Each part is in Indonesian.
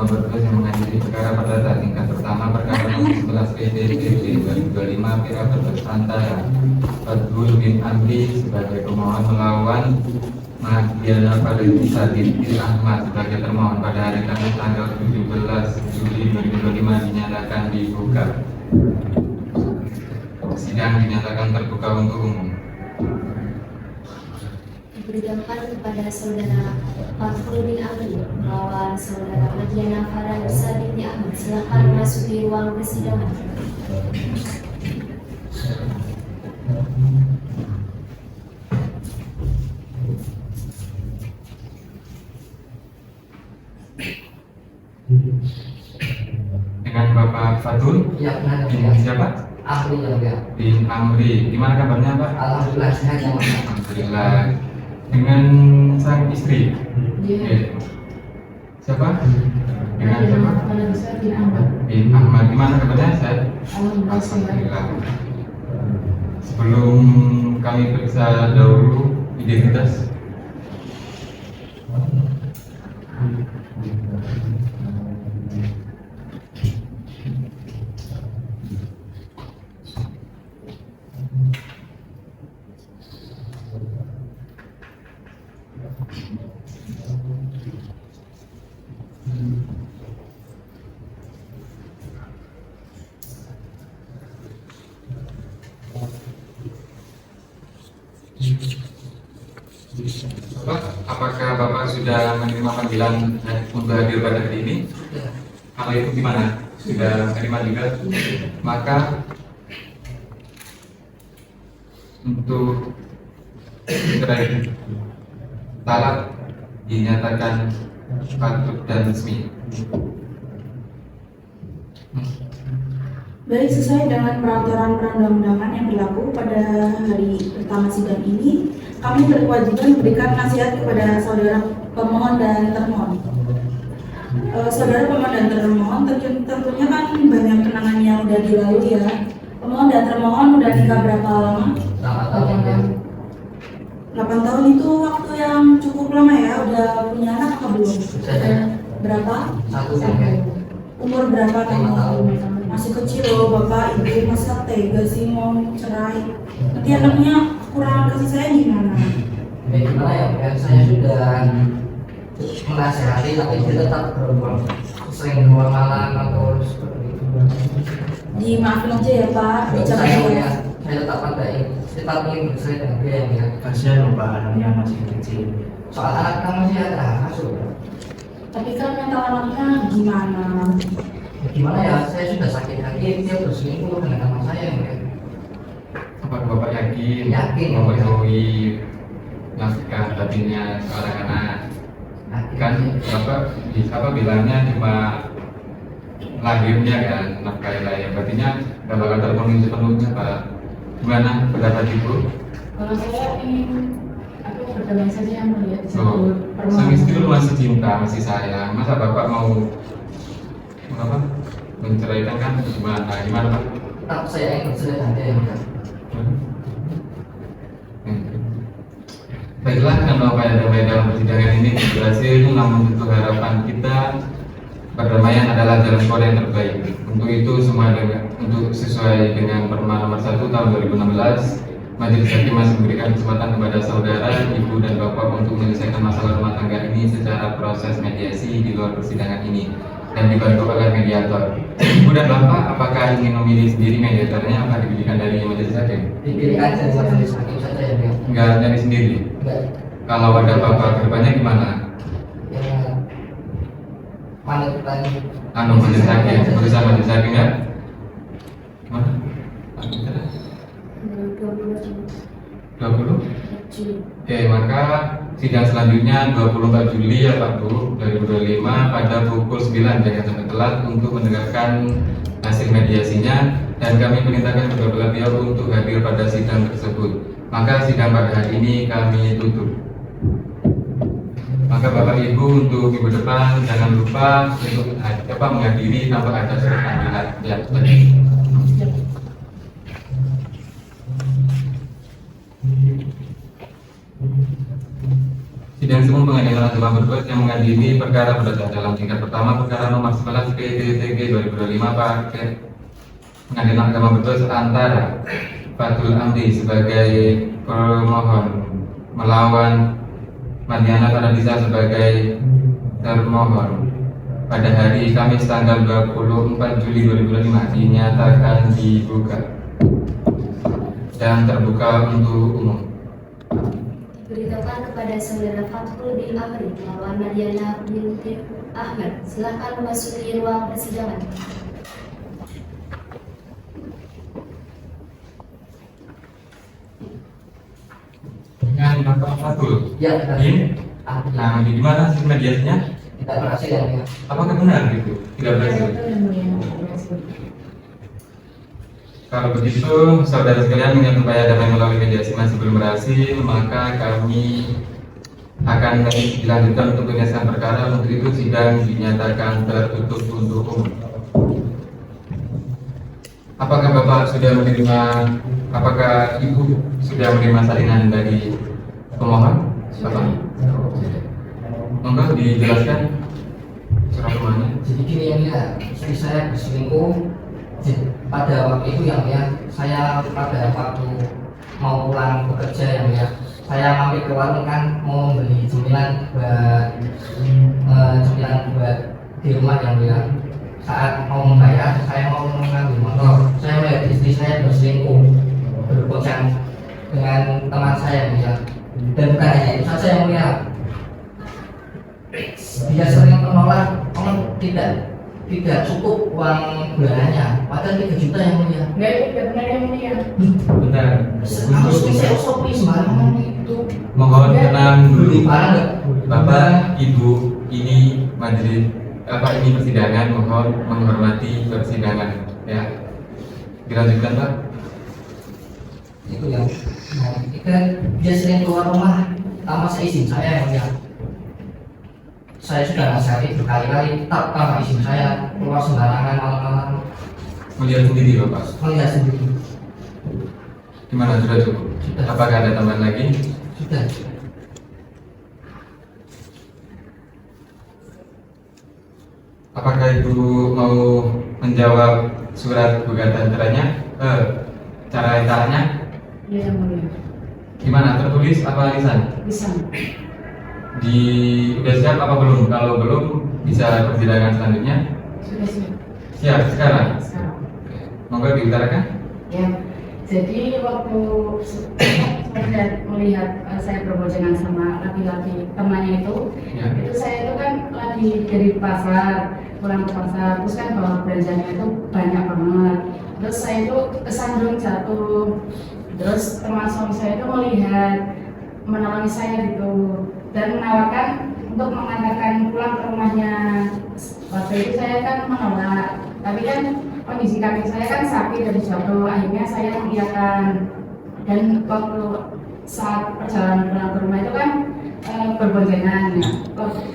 nomor 2 yang mengadili perkara perdata tingkat pertama perkara nomor 11 PDTB 2025 Pira Bertantara Fadlul bin Amri sebagai pemohon melawan Mahdiana Valentisa binti Ahmad sebagai termohon pada hari Kamis tanggal 17 Juli 2025 dinyatakan dibuka. Sidang dinyatakan terbuka untuk umum. Dipersilakan kepada saudara Fadlul bin Amri melawan saudara Mahdiana Valentisa binti Ahmad. Silakan memasuki ruang persidangan. Dengan Bapak Fadlul, Ya, benar. dengan siapa? Amri ya. Bin Amri. Gimana kabarnya Pak? Alhamdulillah sehat ya Mas. Alhamdulillah. Dengan sang istri. Iya. Siapa? Dengan siapa? Valentisa bin Ahmad. Bin Ahmad. Gimana kabarnya? Sehat? Alhamdulillah. Alhamdulillah. Sebelum kami periksa dahulu identitas. Bapak, apakah Bapak sudah menerima panggilan untuk hadir pada hari ini? Kalau itu gimana? Sudah menerima juga? Maka untuk cerai talak dinyatakan patut dan resmi. Baik, sesuai dengan peraturan perundang-undangan yang berlaku pada hari pertama sidang ini, kami berkewajiban memberikan nasihat kepada saudara pemohon dan termohon. Saudara pemohon dan termohon tentunya kan banyak kenangan yang udah dilalui ya. Pemohon dan termohon udah nikah berapa lama? 8 tahun ya. 8 tahun itu waktu yang cukup lama ya. Udah punya anak apa belum? Sudah. Berapa? 1 tahun ya. Umur berapa 5 kamu? tahun. Masih kecil loh bapak, ibu, masa tega sih mau cerai? Nanti anaknya kurang kasih sayang gimana? Ya gimana ya, saya sudah menasihati tapi dia tetap berulang, sering keluar malam atau seperti itu. Dimaafin aja ya pak, Saya bicara. tetap ada tetap ingin bercerai dengan dia ya. Kasihan loh Pak, anaknya masih kecil. Soal anak kamu sih ada masuk. Tapi kan mental anaknya gimana? Ya, gimana ya, saya sudah sakit hati, dia berselingkuh dengan teman saya ya. Apakah Bapak yakin? Yakin. Memenuhi nafkah batinnya seorang anak? Kan Bapak bilangnya cuma lahirnya kan nafkah layak, batinnya nggak bakal terpenuhi sepenuhnya Pak. Gimana pendapat Ibu? Kalau saya ingin berdamai saja yang melihat Oh, sang istri lu masih cinta, masih sayang. Masa Bapak mau apa? Menceraikan kan gimana? Gimana Pak? Tetap saya ingin bercerai dengan dia ya. Baiklah, karena upaya damai dalam persidangan ini berhasil, namun untuk harapan kita perdamaian adalah jalan keluar yang terbaik. Untuk itu untuk sesuai dengan Perma nomor 1 tahun 2016, Majelis Hakim masih memberikan kesempatan kepada saudara, ibu dan bapak untuk menyelesaikan masalah rumah tangga ini secara proses mediasi di luar persidangan ini dan dibantu oleh mediator. Ibu dan bapak, apakah ingin memilih sendiri mediatornya apa dipilihkan dari Majelis Hakim? Dipilihkan dari majelis hakim saja ya dia. Enggak nyari sendiri. Enggak. Kalau ada bapak kedepannya gimana? Ya manutan Majelis Hakim, keputusan Majelis Hakim ya? Mana? 20? Oke, maka sidang selanjutnya 24 Juli ya Pak Bu 2025 pada pukul 9, jangan sampai telat untuk mendengarkan hasil mediasinya, dan kami perintahkan kedua belah pihak untuk hadir pada sidang tersebut. Maka sidang pada hari ini kami tutup. Maka Bapak Ibu untuk minggu depan jangan lupa untuk menghadiri tanpa ada surat panggilan ya. Sidang Sidang Umum Pengadilan Agama Brebes yang mengadili perkara perdata dalam tingkat pertama perkara nomor 11 PDTG 2025 paket Pengadilan Agama Brebes antara Fatul Amdi sebagai pemohon melawan Mardiana Paradisa sebagai termohon pada hari Kamis tanggal 24 Juli 2025 dinyatakan dibuka dan terbuka untuk umum. Diberitakan kepada saudara Fathruddin Amri melawan Mardiana binti Ahmad. Silakan memasuki ruang persidangan. Dengan Bapak Fatul. Ya, kita Ini, nah di mana sih mediasinya? tidak berhasil yang mulia. Apakah benar gitu? Tidak berhasil. Kalau begitu, saudara sekalian mengingat upaya damai melalui mediasi masih belum berhasil, maka kami akan dilanjutkan untuk penyelesaian perkara. Untuk itu sidang dinyatakan tertutup untuk umum. Apakah Bapak sudah menerima? Apakah Ibu sudah menerima salinan dari pemohon? Bapak? Monggo dijelaskan surat pemohonnya. Jadi gini yang mulia, istri saya berselingkuh. Pada waktu itu yang mulia, saya pada waktu mau pulang bekerja yang mulia, saya mampir ke warung kan mau beli cemilan buat di rumah yang mulia. Saat mau membayar, saya mau mengambil motor. Saya melihat istri saya berselingkuh, berbohong dengan teman saya yang mulia. Dan bukan hanya itu saja yang mulia, dia sering menolak, tidak cukup uang bulanannya, padahal 3 juta yang mulia. Enggak benar yang mulia. Benar. Harus bisa sopi sembarangan itu. Mohon tenang dulu. Parah nggak? Bapak, Ibu, ini majelis ini persidangan, mohon menghormati persidangan ya. Dilanjutkan Pak. Itu yang ketika dia sering keluar rumah tanpa seizin saya yang mulia. Saya sudah nasihati berkali-kali, tak tanpa izin saya keluar sembarangan malam-malam. Melihat sendiri Bapak. Melihat sendiri. Gimana, sudah cukup? Sudah. Apakah ada tambahan lagi? Sudah. Apakah Ibu mau menjawab surat gugatan caranya? Cara caranya? Iya yang mulia. Gimana? Tertulis apa lisan? Bisa. Udah siap apa belum? Kalau belum bisa persidangan selanjutnya. Sudah siap. Siap sekarang. Sekarang. Monggo diutarakan. Ya. Jadi waktu saya melihat saya berboncengan sama laki-laki temannya itu saya itu kan lagi dari pasar, pulang ke pasar, terus kan bawa belanjanya itu banyak banget. Terus saya itu kesandung jatuh. Terus teman suami saya itu melihat, menolong saya gitu dan menawarkan untuk mengantarkan pulang ke rumahnya. Waktu itu saya kan menolak, tapi kan kondisi kaki saya kan sakit dari jatuh, akhirnya saya mengiyakan. Dan waktu saat perjalanan pulang ke rumah itu kan berboncengan, ya.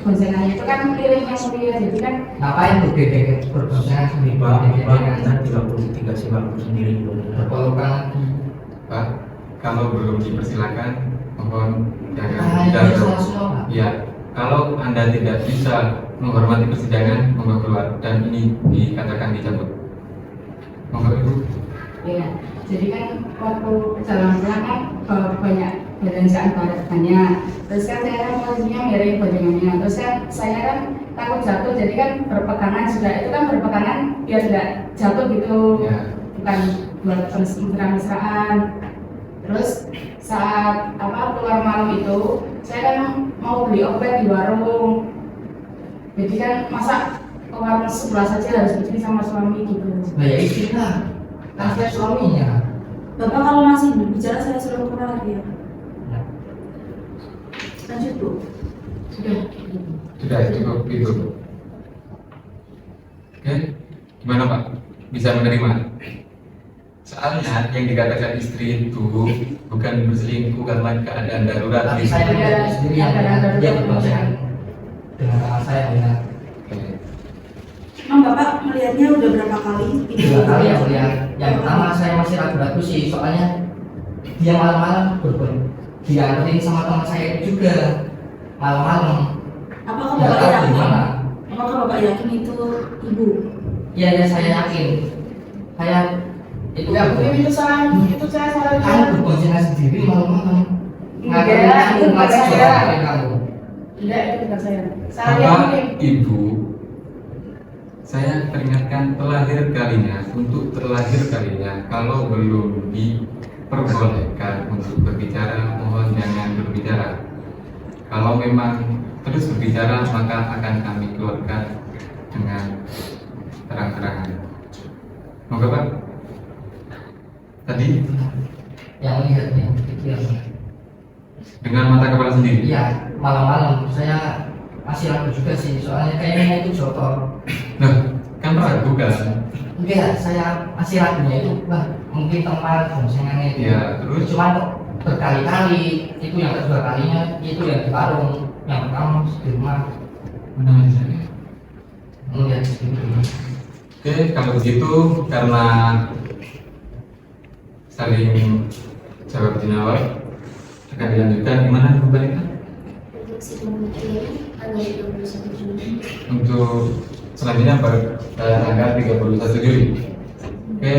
Boncengannya itu kan miring yang mulia, jadi kan Ngapain tuh dedek berboncengan sendiri? Bapak 33 sih Bapak sendiri. Berpelukan. Pak, kalau belum dipersilakan, mohon jangan Ini jauh. salah semua. Ya, kalau Anda tidak bisa menghormati persidangan, monggo keluar dan ini dikatakan dicabut. Monggo Ibu. ya. Jadi kan waktu jalan pulang kan banyak belanjaan banyak. Terus kan saya kan posisinya miring boncengannya. Terus kan saya kan takut jatuh, jadi kan berpegangan juga. Itu kan berpegangan biar tidak jatuh gitu. Ya. Bukan buat mesra-mesraan. Terus saat keluar malam itu saya kan mau beli obat di warung. Jadi kan masa ke warung sebelah saja harus bikin sama suami gitu. Nah ya istilah. Kan saya suaminya. Bapak kalau masih bicara saya sudah pernah lagi ya. Lanjut Bu. Sudah. Sudah cukup itu. Oke, gimana Pak? Bisa menerima? Soalnya yang dikatakan istri itu bukan berselingkuh karena keadaan darurat. Tapi saya lihat sendiri yang dia berboncengan dengan teman saya dengan Emang Bapak melihatnya udah berapa kali? 2 kali ya mulia. Yang pertama saya masih ragu-ragu sih, soalnya dia malam-malam dianterin sama teman saya itu juga. malam-malam. Apakah Nggak Bapak tahu yakin? gimana. Apakah Bapak yakin itu ibu? Iya, ya saya yakin. Saya itu Enggak mungkin itu saya salah kamu lihat. berboncengan sendiri malam-malam. Enggak, itu bukan saya. Kamu. Enggak, itu bukan saya. Saya Bapak, mungkin. Ibu, saya peringatkan terakhir kalinya, untuk terakhir kalinya, kalau belum diperbolehkan untuk berbicara, mohon jangan berbicara. Kalau memang terus berbicara, maka akan kami keluarkan dengan terang-terangan. Moga Pak. Tadi Yang lihat yang pikiran. dengan mata kepala sendiri. Iya, malam-malam saya masih ragu juga sih, soalnya kayaknya itu jotor. Nah, kan ragu kan? Enggak, saya masih ragunya itu, wah mungkin tempat boncengannya itu. Iya, terus? Cuma kok berkali-kali, itu yang kedua kalinya, itu yang di warung, yang pertama di rumah. Mana misalnya? Enggak, di rumah. Oke, kalau begitu karena saling jawab jawab akan dilanjutkan gimana Bu Balita? Untuk sidang materi tanggal 21 Juli. Untuk selanjutnya tanggal 31 Juli. Oke,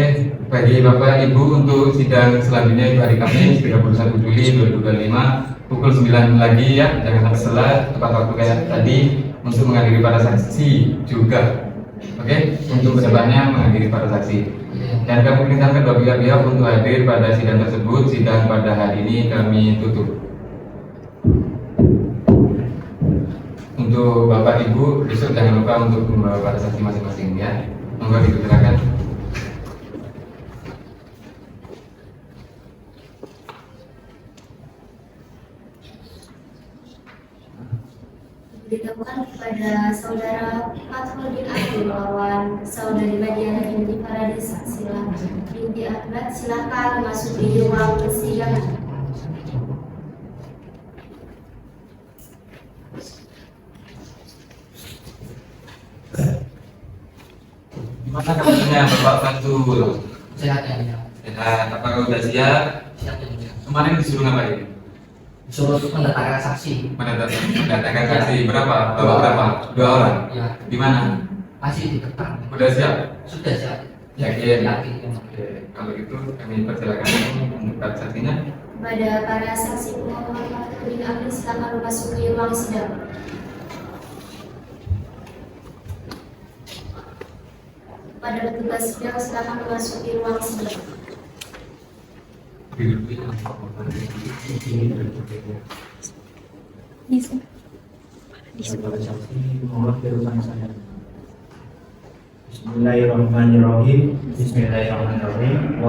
bagi Bapak Ibu untuk sidang selanjutnya itu hari Kamis 31 Juli 2025 pukul 9 lagi ya, jangan sampai telat, tepat waktu kayak tadi untuk menghadiri para saksi juga. Oke, untuk kedepannya menghadiri para saksi. Dan kami perintahkan kedua pihak untuk hadir pada sidang tersebut. Sidang pada hari ini kami tutup. Untuk Bapak Ibu besok jangan lupa untuk membawa para saksi masing-masing ya. Monggo dipersilakan. Ditemukan kepada saudara Fathruddin Abdul melawan saudari Madiana binti Paradisa binti Ahmad, silakan memasuki ruang persidangan. Gimana kabarnya Bapak Fatul? Sehat ya, ya. Sehat, apakah sudah siap? Siap ya. Kemarin disuruh ngapain? Disuruh mendatangkan saksi. Mendatangkan saksi berapa? Bapak berapa? 2 orang? Ya, Di mana? masih di depan. Udah siap? Sudah siap. Yakin? Yakin. Oke, kalau gitu kami persilakan untuk saksinya. Kepada para saksi pemohon Fathruddin Abdul, silakan memasuki ruang sidang. Pada petugas sidang, silakan memasuki ruang sidang. Mohon kerutan saya. Bismillahirrahmanirrahim. Bismillahirrahmanirrahim.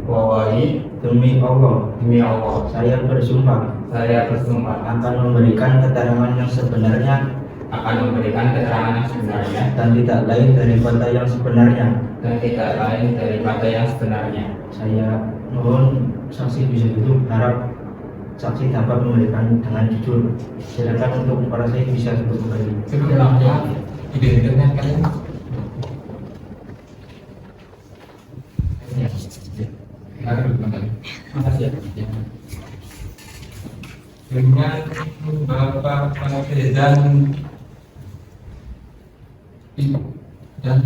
Wallahi Demi Allah, saya bersumpah saya bersumpah akan memberikan keterangan yang sebenarnya akan memberikan keterangan yang sebenarnya dan tidak lain daripada yang sebenarnya. dan tidak lain daripada yang sebenarnya. Saya mohon saksi bisa duduk, harap saksi dapat memberikan dengan jujur. Silakan untuk para saksi bisa duduk kembali. Sebelumnya identitasnya kalian. Ada kembali. Makasih ya. Dengan Bapak Fatih dan Ibu dan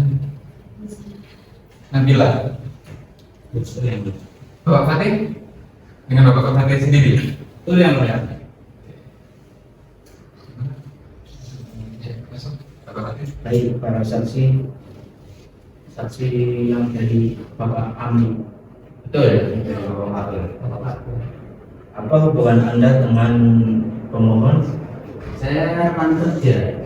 Nabila. Bapak Fatih dengan Bapak Fatih sendiri. Betul yang mulia. Masuk, Bapak Fatih. Baik para saksi yang dari Bapak Ami. Betul. Apa hubungan Anda dengan pemohon Saya rekan kerja.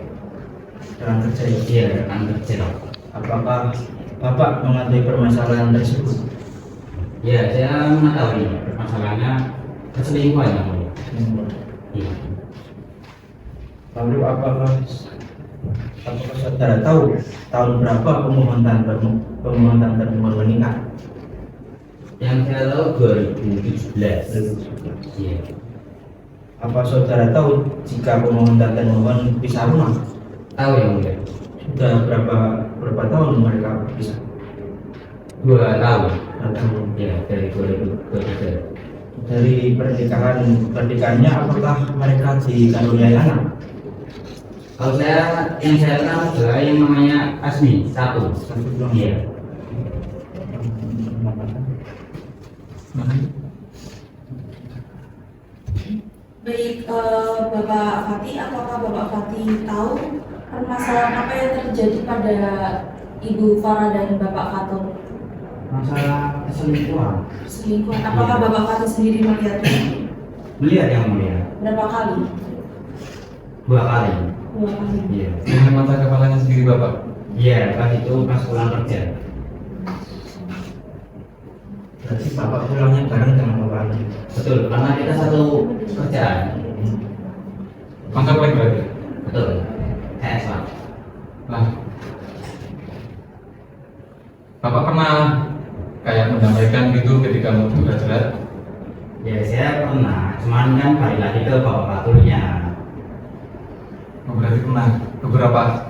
dalam kerja ini? Iya, rekan kerja. Apakah Bapak mengetahui permasalahan tersebut? Ya, saya mengetahui masalahnya perselingkuhan yang mulia. Iya. Lalu apakah saudara tahu tahun berapa pemohon dan termohon menikah? Yang saya tahu 2017. Iya. Apa saudara tahu jika pemohon dan termohon pisah rumah? Tahu yang mulia. Sudah berapa tahun mereka pisah? 2 tahun. 2 tahun. Ya, dari 2023. dari pernikahannya apakah mereka dikaruniai anak? Kalau yang saya tahu adalah yang namanya Asmi satu. Iya. Baik, Bapak Fatih, apakah Bapak Fatih tahu permasalahan apa yang terjadi pada Ibu Farah dan Bapak Fatul? Masalah keselingkuhan. Selingkuh. Apakah Bapak Fatih sendiri melihatnya? Melihat yang mulia. Berapa kali? 2 kali. 2 kali. Iya. Dengan mata kepalanya sendiri Bapak. Iya, pas itu pas pulang kerja. Berarti bapak pulangnya bareng dengan bapak Andi. Betul, karena kita satu kerjaan. Masa paling berarti? Betul. KS Pak. Lah, Bapak pernah kayak mendamaikan gitu ketika mau berat-berat? Ya saya pernah, cuman kan balik lagi ke bapak patulnya. Oh, berarti pernah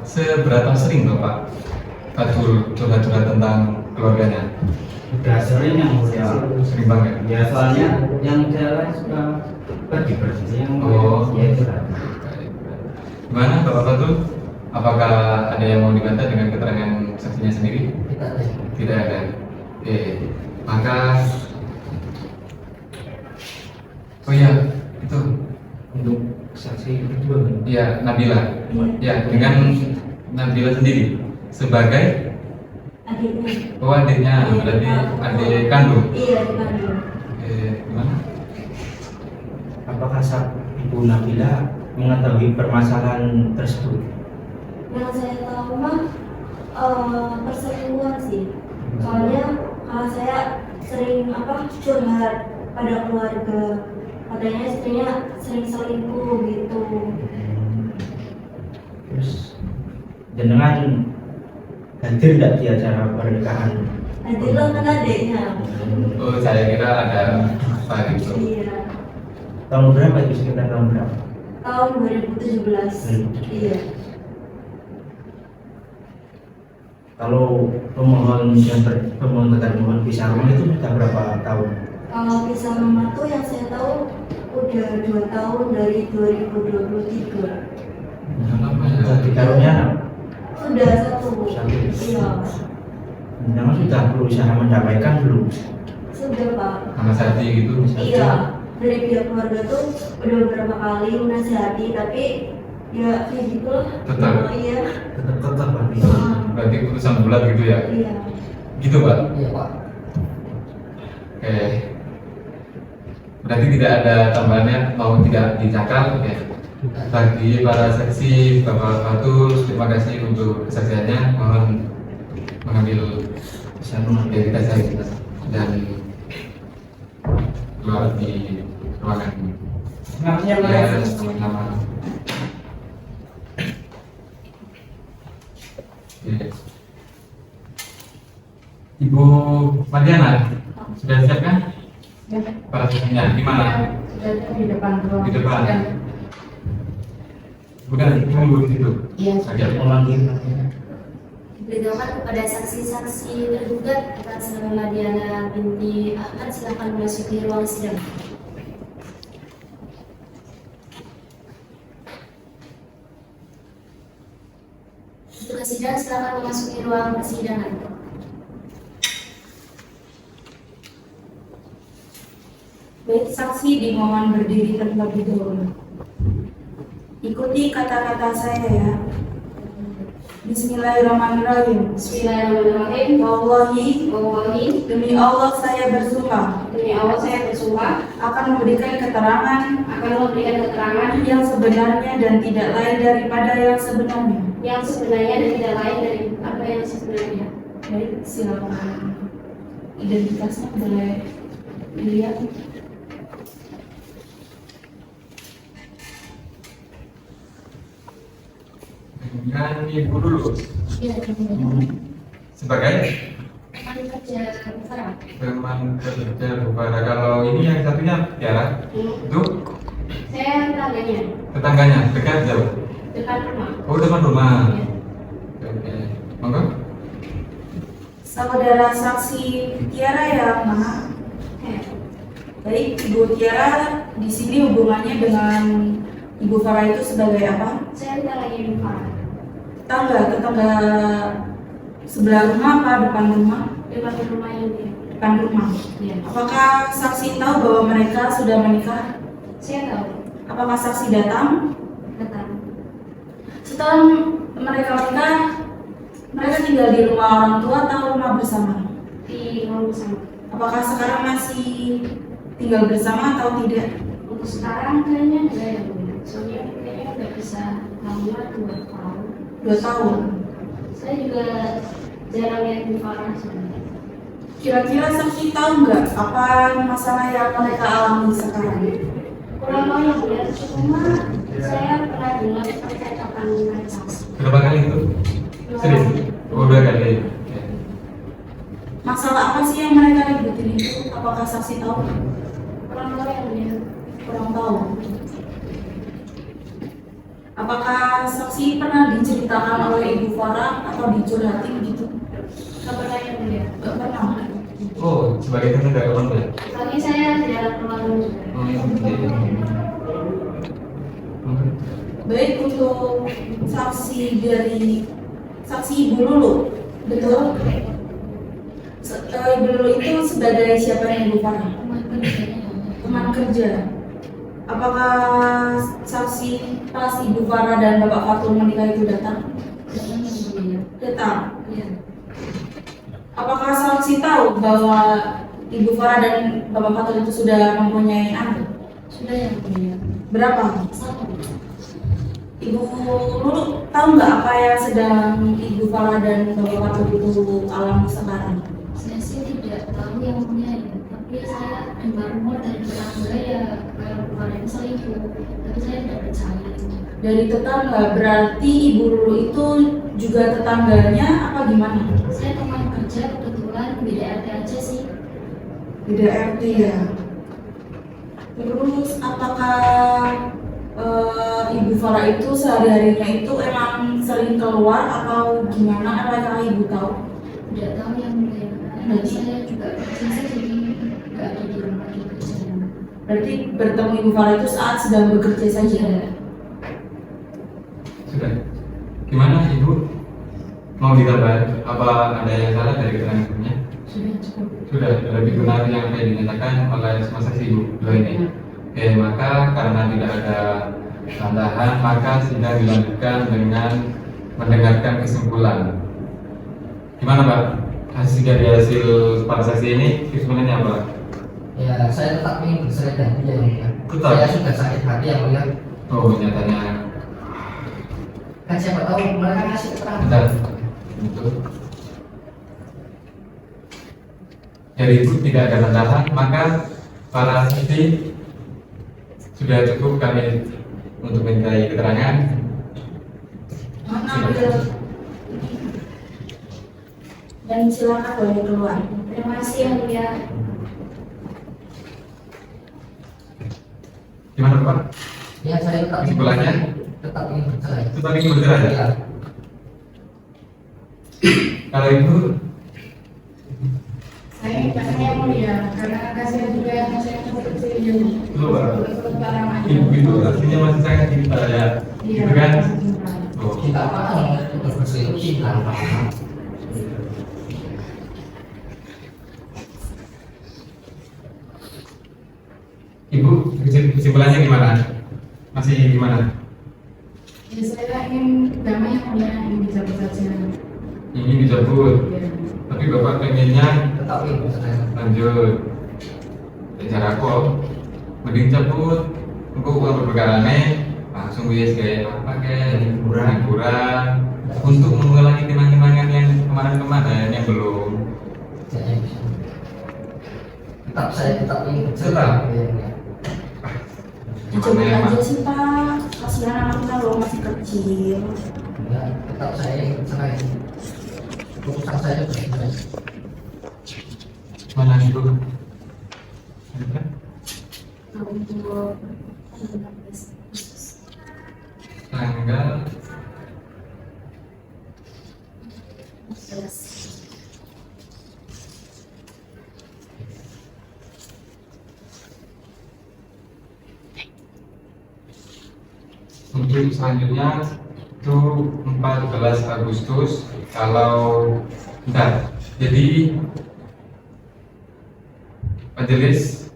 seberapa sering Bapak Fatul curhat-curhat tentang keluarganya? Udah sering yang mulia. Sering banget. Ya soalnya yang jalan suka pergi yang Oh. ya itu lah. Gimana Bapak Fatul? Apakah ada yang mau dibantah dengan keterangan saksinya sendiri? Tidak ada. Tidak ada. Maka oh iya, itu Untuk saksi kedua kan? ya Nabila. Ya, dengan Nabila sendiri sebagai Adiknya. adiknya, berarti adik kandung. Iya, adik kandung. Gimana? Apakah Ibu Nabila mengetahui permasalahan tersebut? Yang saya tahu mah perselingkuhan sih. Soalnya kalau saya sering curhat pada keluarga, katanya istrinya sering selingkuh gitu. Terus jenengan hadir tidak di acara pernikahan? Nanti lo kan adiknya. Oh, saya kira ada apa gitu. Iya. Tahun berapa itu, sekitar tahun berapa? Tahun 2017. Iya. Kalau pemohon termohon pisah rumah itu sudah berapa tahun? Kalau pisah rumah tuh yang saya tahu udah 2 tahun dari 2023. Kenapa ya? Sudah dikaruniai anak? Sudah 1. Satu. Iya. Jenengan sudah berusaha mendamaikan belum? Sudah Pak. Sama Sati gitu. Iya. Dari pihak keluarga tuh udah beberapa kali menasihati, tapi ya kayak gitu lah. Tetap. Iya. Tetap berarti. Berarti putusan bulat gitu ya? Iya. Gitu Pak? Iya Pak. Oke. Berarti tidak ada tambahannya, mau tidak dicakal? Oke. Bagi para saksi, Bapak Fatul, terima kasih untuk kesaksiannya. Mohon mengambil identitas dan keluar di ruangan ini. Namanya Ya, sama-sama. Ya. Ibu Madiana, sudah siap kan? Para saksinya, di mana? Sudah di depan ruang. Di depan. sidang. Bukan, tunggu di situ. Iya. Oke. Memanggil. Diberitahukan kepada saksi-saksi tergugat atas nama Diana binti Ahmad, silakan memasuki ruang sidang. Untuk sidang silakan memasuki ruang persidangan. Baik, saksi dimohon berdiri terlebih dahulu. Ikuti kata-kata saya ya. Bismillahirrahmanirrahim. Bismillahirrahmanirrahim. Wallahi, demi Allah saya bersumpah Demi Allah saya bersumpah akan memberikan keterangan akan memberikan keterangan yang sebenarnya dan tidak lain daripada yang sebenarnya. yang sebenarnya dan tidak lain dari apa yang sebenarnya. Baik, silakan. Identitasnya boleh dilihat. Dengan ibu dulu Iya, sebagai teman kerja Farah. teman kerja Bupara. Kalau ini yang satunya Tiara, itu Saya tetangganya tetangganya dekat jauh. depan rumah. Oh, depan rumah. Iya. Oke, monggo. Saudara saksi Tiara ya, Ma. Baik, Ibu Tiara, di sini hubungannya dengan Ibu Farah itu sebagai apa? Saya tidak lagi lupa. Tetangga sebelah rumah apa depan rumah? Depan rumah ini. Depan rumah. Ya. Apakah saksi tahu bahwa mereka sudah menikah? Saya tahu. Apakah saksi datang? Datang. Setelah mereka menikah, mereka tinggal di rumah orang tua atau rumah bersama? Di rumah bersama. Apakah sekarang masih tinggal bersama atau tidak? Untuk sekarang kayaknya enggak ya Bu. Soalnya kayaknya udah bisa lama 2 tahun. 2 tahun. Saya juga jarang lihat Bu Farah sebenarnya. Kira-kira saksi tahu nggak apa masalah yang mereka alami sekarang? Kurang tahu ya Bu ya. Cuma saya pernah dengar percakapan mereka. Berapa kali itu? Serius? Oh, 2 kali. Ya. Masalah apa sih yang mereka ributin itu? Apakah saksi tahu? Kurang tahu ya Bu ya. Kurang tahu. Apakah saksi pernah diceritakan oleh Ibu Farah atau dicurhatin gitu? Nggak pernah ya Bu ya. Nggak pernah. Oh, sebagai teman nggak kapan ya? Soalnya saya jarang keluar rumah juga. Oh, iya. Baik, untuk saksi dari saksi Ibu Lulu, betul? Ibu Lulu itu sebagai siapa yang Ibu Farah? Teman kerja. Apakah saksi pas Ibu Farah dan Bapak Fatul menikah itu datang? Datang. Iya. Apakah saksi tahu bahwa Ibu Farah dan Bapak Fatul itu sudah mempunyai anak? Sudah ya Bu ya. Berapa? 1. Ibu Lulu tahu nggak apa yang sedang Ibu Farah dan Bapak Fatul itu alami sekarang? Saya sih tidak tahu yang punya ya, tapi saya dengar rumor dari tetangga ya kalau kemarin selingkuh, tapi saya tidak percaya. Dari tetangga, berarti Ibu Lulu itu juga tetangganya apa gimana? Saya teman kerja kebetulan beda RT aja sih. Beda RT ya. Terus apakah Ibu Farah itu sehari-harinya itu emang sering keluar atau gimana? Apakah Ibu tahu? Tidak tahu yang punya. Dan saya juga kerja sih jadi nggak ada di rumah di kerja. Berarti bertemu Ibu Farah itu saat sedang bekerja saja. Sudah. Gimana Ibu? Mau ditambah apa ada yang salah dari keterangan ibunya? Sudah cukup. Sudah, lebih benar yang saya dinyatakan oleh semua saksi Ibu dua ini. Oke, maka karena tidak ada tambahan, maka sidang dilanjutkan dengan mendengarkan kesimpulan. Gimana Pak? Hasil dari hasil para saksi ini kesimpulannya apa? Ya, saya tetap ingin berserah dan ya, Mulia. Tetap? Saya sudah sakit hati yang Mulia. Oh, nyatanya Kan siapa tahu mereka kasih keterangan. benar. Betul. Dari itu tidak ada tambahan, maka para saksi sudah cukup kami untuk mintai keterangan. Mana ambil dan silakan boleh keluar. Terima kasih yang mulia. Gimana Pak? Ya, saya tetap Kesimpulannya? tetap ingin bercerai. Itu tadi bercerai ya? Ya, Kalau Ibu, Saya yang mulia karena kasihan juga saya kecil itu Pak, Ibu itu aslinya masih sangat cinta ya, Iya, gitu kan? Oh, kita apa kan berselingkuh cinta apa? Ibu kesimpulannya gimana? Masih gimana? Ya, saya ingin damai yang mulia, ingin dicabut saja. Ingin dicabut, Ya. tapi Bapak pengennya Tetap ingin bercerai. lanjut. Ya cara kok, mending cabut. Engkau uang berperkara langsung bias kayak apa kayak liburan untuk mengulangi kenang-kenangan yang kemarin-kemarin yang belum. Jadi, tetap saya tetap ingin Tetap? bercerai. Ya, ya. Dicoba Gimana, aja Pak? sih Pak, kasihan anaknya loh masih kecil. Ya, tetap saya ingin bercerai. Keputusan saya bercerai. Mana Ibu? Ada? Untuk Tanggal 11. Untuk selanjutnya itu 14 Agustus jadi majelis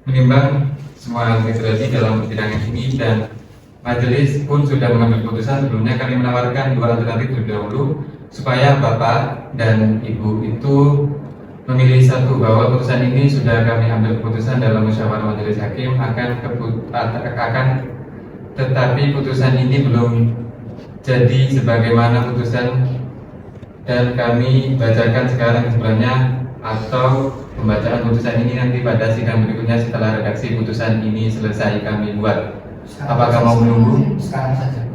menimbang semua registrasi dalam persidangan ini dan majelis pun sudah mengambil keputusan. Sebelumnya kami menawarkan dua alternatif terlebih dahulu supaya Bapak dan Ibu itu memilih satu, bahwa keputusan ini sudah kami ambil keputusan dalam musyawarah majelis hakim tetapi putusan ini belum jadi sebagaimana putusan dan kami bacakan sekarang kesimpulannya atau pembacaan putusan ini nanti pada sidang berikutnya setelah redaksi putusan ini selesai kami buat. Apakah mau menunggu? Sekarang saja.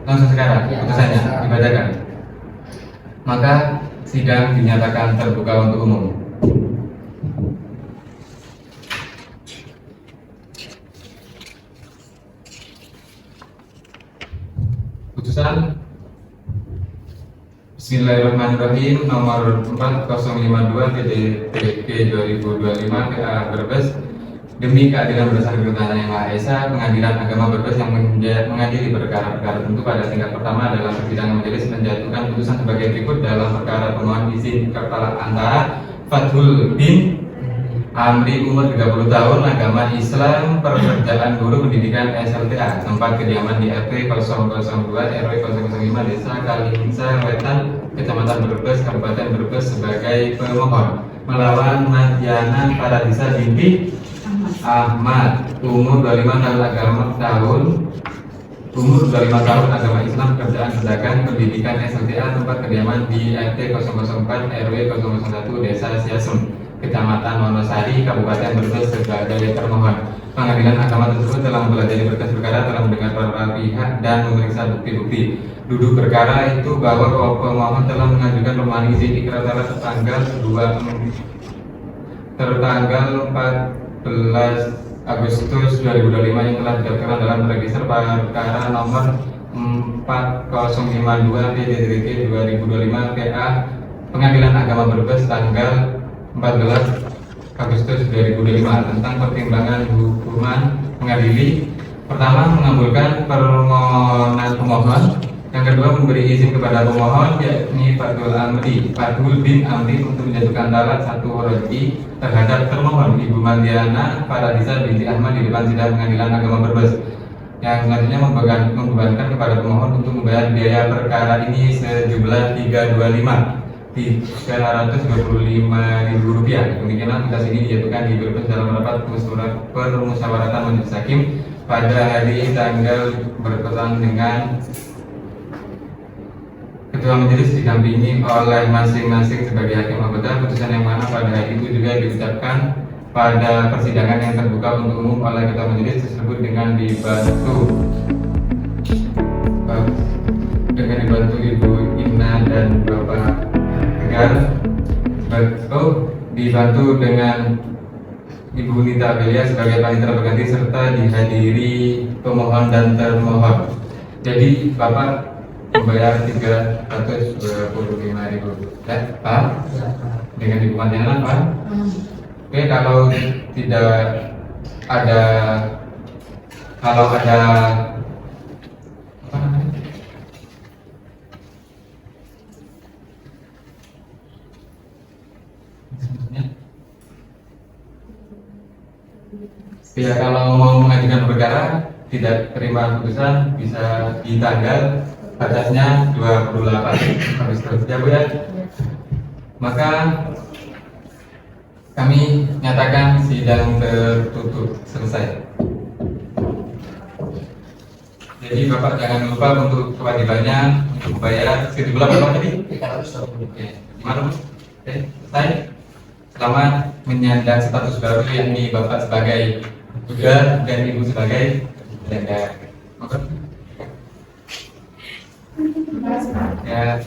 Langsung sekarang Ya, putusannya sekarang. dibacakan. Maka sidang dinyatakan terbuka untuk umum. Putusan Bismillahirrahmanirrahim nomor 4052 PDTP 2025 PA Brebes. Demi keadilan berdasarkan ketentuan Yang Maha Esa, Pengadilan Agama Brebes yang mengadili perkara-perkara tentu pada tingkat pertama dalam persidangan majelis menjatuhkan putusan sebagai berikut dalam perkara pemohon izin kepala antara Fathul bin Amri umur 30 tahun, agama Islam, pekerjaan guru pendidikan SLTA, tempat kediaman di RT 002 RW 005 Desa Kalingsa Wetan, Kecamatan Brebes, Kabupaten Brebes sebagai pemohon melawan Madiana Paradisa binti Ahmad, umur 25 tahun, agama Islam, pekerjaan pedagang, pendidikan SLTA, tempat kediaman di RT 004 RW 001 Desa Siasem, Kecamatan Wonosari, Kabupaten Brebes sebagai termohon. Pengadilan agama tersebut telah mempelajari berkas perkara, telah mendengar para pihak dan memeriksa bukti-bukti. Duduk perkara itu bahwa pemohon telah mengajukan permohonan izin ikrar tertanggal 14 Agustus 2025 yang telah didaftarkan dalam register perkara nomor 4052 PDTP 2025 PA Pengadilan Agama Brebes tanggal 14 Agustus 2025 tentang pertimbangan hukuman mengadili. Pertama, mengabulkan permohonan pemohon. Yang kedua, memberi izin kepada pemohon yakni Fathul bin Amri untuk menjatuhkan talak 1 huruf-i terhadap termohon Ibu Madiana Paradisa binti Ahmad di depan sidang Pengadilan Agama Brebes. Yang selanjutnya membebankan kepada pemohon untuk membayar biaya perkara ini sejumlah 325.000 rupiah. Demikianlah putusan ini dijatuhkan di Brebes dalam rapat permusyawaratan majelis hakim pada hari tanggal bertepatan dengan Ketua Majelis didampingi oleh masing-masing sebagai hakim anggota. Putusan yang mana pada hari itu juga diucapkan pada persidangan yang terbuka untuk umum oleh Ketua Majelis tersebut dengan dibantu Ibu Ina dan Bapak Tegar, dibantu dengan Ibu Nita Belia sebagai panitia pengganti serta dihadiri pemohon dan termohon. Jadi Bapak membayar 325.000, ya Pak? Dengan Ibu Madiana, Pak? Oke, kalau ada apa namanya? Ya, kalau mau mengajukan perkara tidak terima putusan bisa di tanggal batasnya 28 Agustus, ya Bu ya. Maka kami nyatakan sidang tertutup, selesai. Jadi Bapak jangan lupa untuk kewajibannya untuk bayar sejumlah berapa tadi? 320. Oke, gimana Bu? Oke, selesai. Selamat menyandang status baru yakni Bapak sebagai Buddha dan Ibu sebagai Janda. Ya.